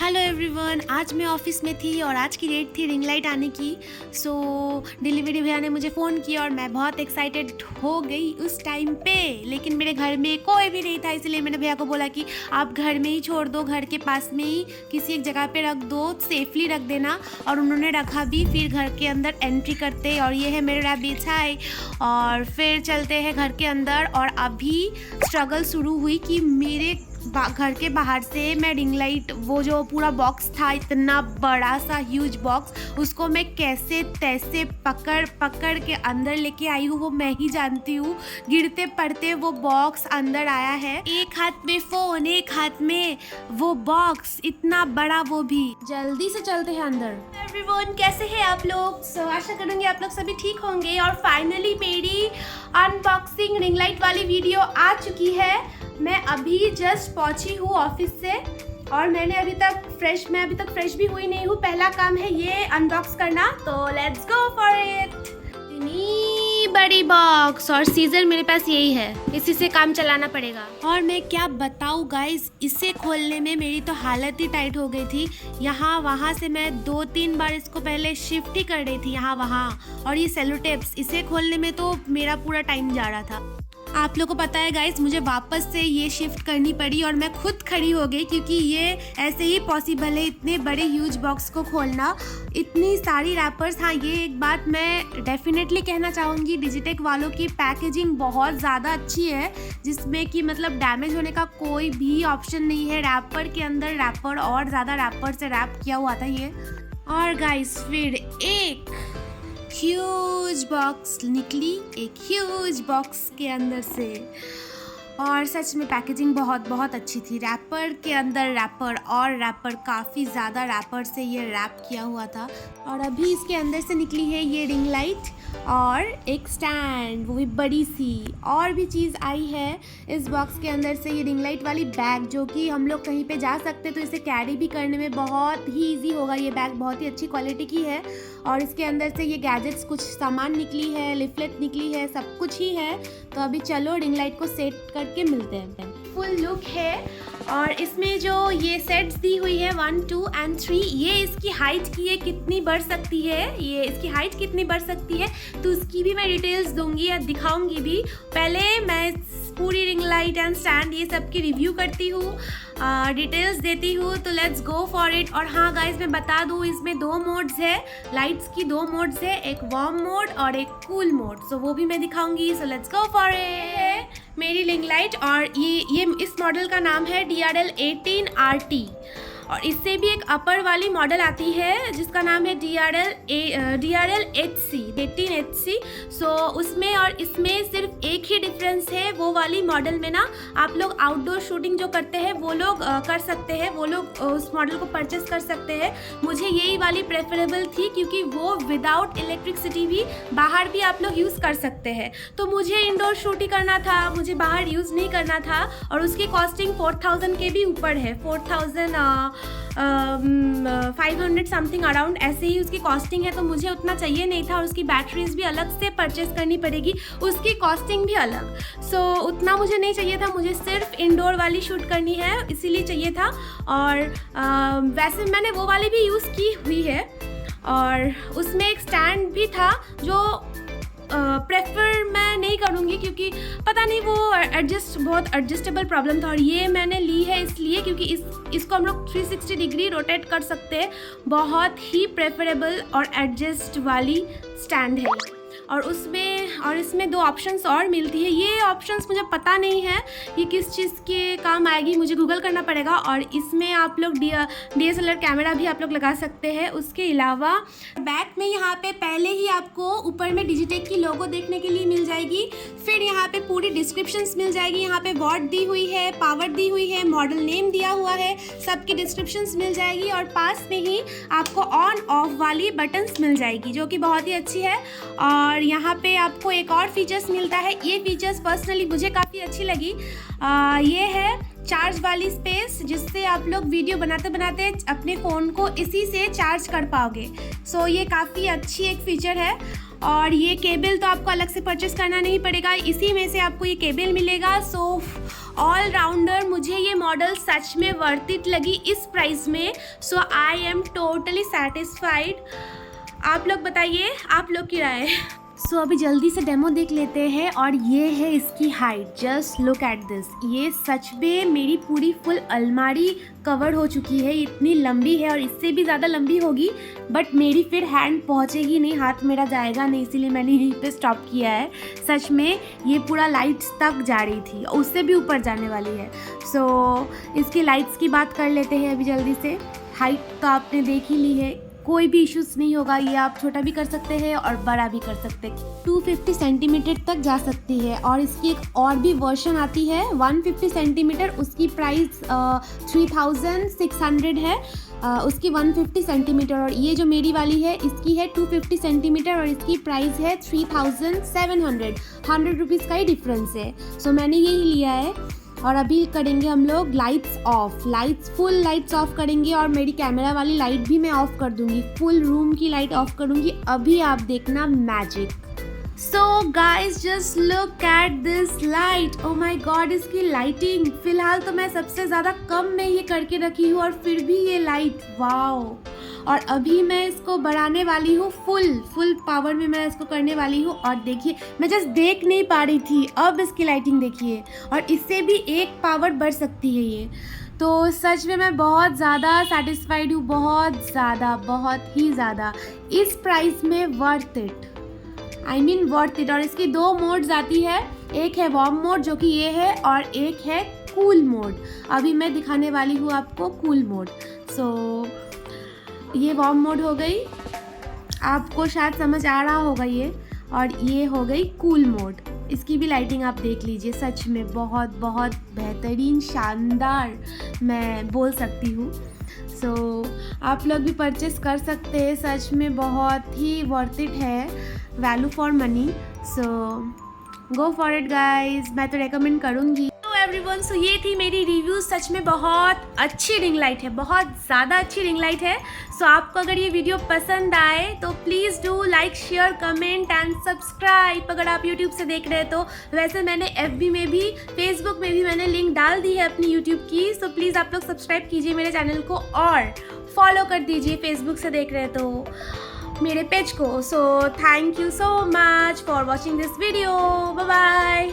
Hello everyone, आज मैं office में थी और आज की डेट थी रिंग लाइट आने की। सो डिलीवरी भैया ने मुझे फ़ोन किया और मैं बहुत एक्साइटेड हो गई उस टाइम पे। लेकिन मेरे घर में कोई भी नहीं था, इसलिए मैंने भैया को बोला कि आप घर में ही छोड़ दो, घर के पास में ही किसी एक जगह पे रख दो, सेफली रख देना। और उन्होंने रखा भी। फिर घर के अंदर एंट्री करते और ये है मेरे रैप बिछाए और फिर चलते हैं घर के अंदर। और अभी स्ट्रगल शुरू हुई कि मेरे घर के बाहर से मैं रिंग लाइट, वो जो पूरा बॉक्स था, इतना बड़ा सा ह्यूज बॉक्स, उसको मैं कैसे तैसे पकड़ के अंदर लेके आई हूँ वो मैं ही जानती हूँ। गिरते पड़ते वो बॉक्स अंदर आया है। एक हाथ में फ़ोन, एक हाथ में वो बॉक्स, इतना बड़ा वो भी। जल्दी से चलते हैं अंदर। एवरीवन, कैसे हैं आप लोग? आशा करूँगी आप लोग सभी ठीक होंगे। और फाइनली मेरी अनबॉक्सिंग रिंग लाइट वाली वीडियो आ चुकी है। मैं अभी जस्ट पहुंची हूँ ऑफिस से और मैं अभी तक फ्रेश भी हुई नहीं हूँ। पहला काम है ये अनबॉक्स करना, तो लेट्स गो फॉर इट। इतनी बड़ी बॉक्स और सीजर मेरे पास यही है, इसी से काम चलाना पड़ेगा। और मैं क्या बताऊँ गाइस, इसे खोलने में मेरी तो हालत ही टाइट हो गई थी। यहाँ वहाँ से मैं 2-3 बार इसको पहले शिफ्ट ही कर रही थी, यहाँ वहाँ। और ये सेलो टेप्स, इसे खोलने में तो मेरा पूरा टाइम जा रहा था। आप लोगों को पता है गाइस, मुझे वापस से ये शिफ्ट करनी पड़ी और मैं खुद खड़ी हो गई, क्योंकि ये ऐसे ही पॉसिबल है इतने बड़े ह्यूज बॉक्स को खोलना, इतनी सारी रैपर्स। हाँ, ये एक बात मैं डेफिनेटली कहना चाहूँगी, डिजिटेक वालों की पैकेजिंग बहुत ज़्यादा अच्छी है, जिसमें कि मतलब डैमेज होने का कोई भी ऑप्शन नहीं है। रैपर के अंदर रैपर और ज़्यादा रैपर से रैप किया हुआ था ये। और गाइस फिर एक ह्यूज बॉक्स निकली, एक ह्यूज बॉक्स के अंदर से। और सच में पैकेजिंग बहुत अच्छी थी। रैपर के अंदर रैपर और रैपर, काफ़ी ज़्यादा रैपर से ये रैप किया हुआ था। और अभी इसके अंदर से निकली है ये रिंग लाइट और एक स्टैंड, वो भी बड़ी सी। और भी चीज़ आई है इस बॉक्स के अंदर से, ये रिंग लाइट वाली बैग, जो कि हम लोग कहीं पे जा सकते तो इसे कैरी भी करने में बहुत ही ईजी होगा। ये बैग बहुत ही अच्छी क्वालिटी की है। और इसके अंदर से ये गैजेट्स, कुछ सामान निकली है, लिफलेट निकली है, सब कुछ ही है। तो अभी चलो रिंग लाइट को सेट करके मिलते हैं। फुल लुक है। और इसमें जो ये सेट्स दी हुई है 1, 2 और 3, ये इसकी हाइट की है, कितनी बढ़ सकती है, ये इसकी हाइट कितनी बढ़ सकती है, तो उसकी भी मैं डिटेल्स दूंगी या दिखाऊंगी भी। पहले मैं पूरी रिंग लाइट एंड स्टैंड ये सब की रिव्यू करती हूँ, डिटेल्स देती हूँ। तो लेट्स गो फॉर इट। और हाँ गाइज, मैं बता दूँ, इसमें 2 मोड्स है, लाइट्स की 2 मोड्स है, एक वार्म मोड और एक कूल मोड। सो वो भी मैं दिखाऊंगी। So let's go for it. मेरी रिंग लाइट, और ये इस मॉडल का नाम है DRL 18RT। और इससे भी एक अपर वाली मॉडल आती है जिसका नाम है DRL 18HC। सो उसमें और इसमें सिर्फ एक ही डिफरेंस है। वो वाली मॉडल में ना आप लोग आउटडोर शूटिंग जो करते हैं वो लोग कर सकते हैं, वो लोग उस मॉडल को परचेस कर सकते हैं। मुझे यही वाली प्रेफरेबल थी, क्योंकि वो विदाउट इलेक्ट्रिसिटी भी बाहर भी आप लोग यूज़ कर सकते हैं। तो मुझे इंडोर शूट ही करना था, मुझे बाहर यूज़ नहीं करना था। और उसकी कॉस्टिंग 4000 के भी ऊपर है, 4500 समथिंग अराउंड ऐसे ही उसकी कॉस्टिंग है। तो मुझे उतना चाहिए नहीं था। और उसकी बैटरीज भी अलग से परचेस करनी पड़ेगी, उसकी कॉस्टिंग भी अलग। सो उतना मुझे नहीं चाहिए था, मुझे सिर्फ इंडोर वाली शूट करनी है, इसीलिए चाहिए था। और वैसे मैंने वो वाली भी यूज़ की हुई है। और उसमें एक स्टैंड भी था जो प्रेफर मैं नहीं करूँगी, क्योंकि पता नहीं वो बहुत एडजस्टेबल प्रॉब्लम था। और ये मैंने ली है इसलिए क्योंकि इसको हम लोग 360 डिग्री रोटेट कर सकते हैं। बहुत ही प्रेफरेबल और एडजस्ट वाली स्टैंड है। और इसमें 2 ऑप्शंस और मिलती है। ये ऑप्शंस मुझे पता नहीं है ये किस चीज़ के काम आएगी, मुझे गूगल करना पड़ेगा। और इसमें आप लोग DSLR कैमरा भी आप लोग लगा सकते हैं। उसके अलावा बैक में यहाँ पे पहले ही आपको ऊपर में डिजिटेक की लोगो देखने के लिए मिल जाएगी। फिर यहाँ पे पूरी डिस्क्रिप्शंस मिल जाएगी। यहाँ पे वॉट दी हुई है, पावर दी हुई है, मॉडल नेम दिया हुआ है, सबकी डिस्क्रिप्शंस मिल जाएगी। और पास में ही आपको ऑन ऑफ वाली बटन्स मिल जाएगी, जो कि बहुत ही अच्छी है। और यहाँ पे आपको एक और फीचर्स मिलता है। ये फीचर्स पर्सनली मुझे काफ़ी अच्छी लगी। ये है चार्ज वाली स्पेस, जिससे आप लोग वीडियो बनाते बनाते अपने फ़ोन को इसी से चार्ज कर पाओगे। सो ये काफ़ी अच्छी एक फ़ीचर है। और ये केबल तो आपको अलग से परचेस करना नहीं पड़ेगा, इसी में से आपको ये केबल मिलेगा। सो ऑल राउंडर मुझे ये मॉडल सच में वर्थ इट लगी इस प्राइस में। सो आई एम टोटली सेटिस्फाइड। आप लोग बताइए, आप लोग की राय। सो अभी जल्दी से डेमो देख लेते हैं। और ये है इसकी height, just look at this. ये सच में मेरी पूरी फुल अलमारी कवर हो चुकी है, इतनी लंबी है और इससे भी ज़्यादा लंबी होगी, बट मेरी फिर हैंड पहुँचेगी नहीं, हाथ मेरा जाएगा नहीं, इसीलिए मैंने यहीं पे स्टॉप किया है। सच में ये पूरा लाइट्स तक जा रही थी, उससे भी ऊपर जाने वाली है। सो इसकी लाइट्स की बात कर लेते हैं अभी जल्दी से। हाइट तो आपने देख ही ली है, कोई भी इश्यूज़ नहीं होगा। ये आप छोटा भी कर सकते हैं और बड़ा भी कर सकते हैं। 250 सेंटीमीटर तक जा सकती है। और इसकी एक और भी वर्जन आती है 150 सेंटीमीटर, उसकी प्राइस 3600 है, उसकी 150 सेंटीमीटर। और ये जो मेरी वाली है इसकी है 250 सेंटीमीटर और इसकी प्राइस है 3700। 100 रुपीज़ का ही डिफरेंस है। सो मैंने यही लिया है। और अभी करेंगे हम लोग lights off, lights full lights off करेंगे और मेरी कैमरा वाली लाइट भी मैं ऑफ कर दूंगी, फुल रूम की लाइट ऑफ करूंगी। अभी आप देखना magic. So guys just look at this light. Oh my god, इसकी लाइटिंग फिलहाल तो मैं सबसे ज़्यादा कम में ये करके रखी हूँ और फिर भी ये लाइट वाओ। और अभी मैं इसको बढ़ाने वाली हूँ, फुल पावर में मैं इसको करने वाली हूँ। और देखिए, मैं जस्ट देख नहीं पा रही थी, अब इसकी लाइटिंग देखिए। और इससे भी एक पावर बढ़ सकती है ये। तो सच में मैं बहुत ज़्यादा सेटिस्फाइड हूँ, बहुत ही ज़्यादा। इस प्राइस में worth it, I mean worth it. और इसकी 2 मोड्स आती है, एक है वार्म मोड जो कि ये है, और एक है कूल मोड। अभी मैं दिखाने वाली हूँ आपको कूल मोड। सो ये वार्म मोड हो गई, आपको शायद समझ आ रहा होगा ये। और ये हो गई कूल मोड। इसकी भी लाइटिंग आप देख लीजिए, सच में बहुत बेहतरीन, शानदार मैं बोल सकती हूँ। सो आप लोग भी परचेस कर सकते हैं, सच में बहुत ही वर्थ इट है, value for money. So go for it guys, मैं तो रेकमेंड करूँगी। एवरीवन, सो ये थी मेरी रिव्यू। सच में बहुत अच्छी रिंग लाइट है, बहुत ज़्यादा अच्छी रिंग लाइट है। सो आपको अगर ये वीडियो पसंद आए तो please do like, share, comment and subscribe अगर आप यूट्यूब से देख रहे हैं तो। वैसे मैंने FB में भी, फेसबुक में भी मैंने लिंक डाल दी है अपनी यूट्यूब की। सो प्लीज़ आप लोग सब्सक्राइब कीजिए मेरे चैनल को और फॉलो कर दीजिए फेसबुक से देख रहे हैं तो मेरे पेज को। So thank you so much for watching this video. Bye bye.